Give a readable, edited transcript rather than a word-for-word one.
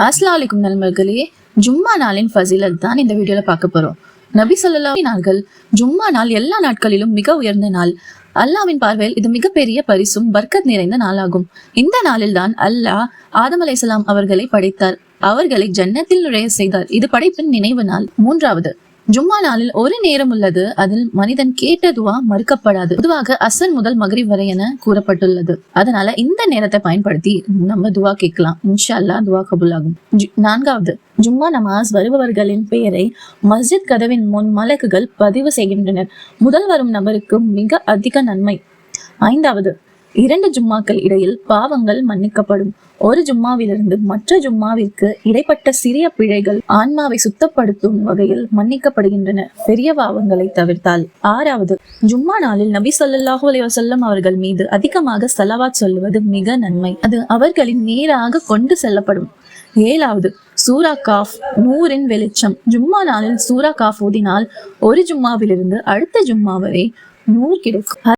அஸ்ஸலாமு அலைக்கும் நண்பர்களே, ஜும்மா நாளின் ஃபசீலத் தான் இந்த வீடியோல பார்க்க போறோம். நபி ஸல்லல்லாஹு நாள்கள் ஜும்மா நாள் எல்லா நாட்களிலும் மிக உயர்ந்த நாள். அல்லாவின் பார்வையில் இது மிகப்பெரிய பரிசும் பர்க்கத் நிறைந்த நாளாகும். இந்த நாளில் தான் அல்லாஹ் ஆதம் அலைஹிஸ்ஸலாம் அவர்களை படைத்தார். அவர்களை ஜன்னத்தில் நுழைய செய்தார். இது படைப்பின் நினைவு நாள். மூன்றாவது, ஜும்மா நாளில் ஒரு நேரம் உள்ளது, அதில் மனிதன் கேட்ட துவா மறுக்கப்படாது. பொதுவாக அசர் முதல் மக்ரிப் வரை என கூறப்பட்டுள்ளது. அதனால இந்த நேரத்தை பயன்படுத்தி நம்ம துவா கேட்கலாம். இன்ஷா அல்லாஹ் துவா கபூல் ஆகும். நான்காவது, ஜும்மா நமாஸ் வருபவர்களின் பெயரை மஸ்ஜித் கதவின் முன் மலக்குகள் பதிவு செய்கின்றனர். முதல் வரும் நபருக்கு மிக அதிக நன்மை. ஐந்தாவது, 2 ஜும்மாக்கள் இடையில் பாவங்கள் மன்னிக்கப்படும். ஒரு ஜும்மாவிலிருந்து மற்ற ஜும்மாவிற்கு இடைப்பட்ட சிறிய பிழைகள் ஆன்மாவை சுத்தப்படுத்தும் வகையில் மன்னிக்கப்படுகின்றன, பெரிய பாவங்களை தவிர்த்தால். ஆறாவது, ஜும்மா நாளில் நபி ஸல்லல்லாஹு அலைஹி வஸல்லம் அவர்கள் மீது அதிகமாக ஸலவாத் சொல்லுவது மிக நன்மை. அது அவர்களின் நேராக கொண்டு செல்லப்படும். ஏழாவது, சூரா காஃப் நூறின் வெளிச்சம். ஜும்மா நாளில் சூரா காஃப் ஓதினால் ஒரு ஜும்மாவிலிருந்து அடுத்த ஜும்மா வரை நூறு கிடைக்கும்.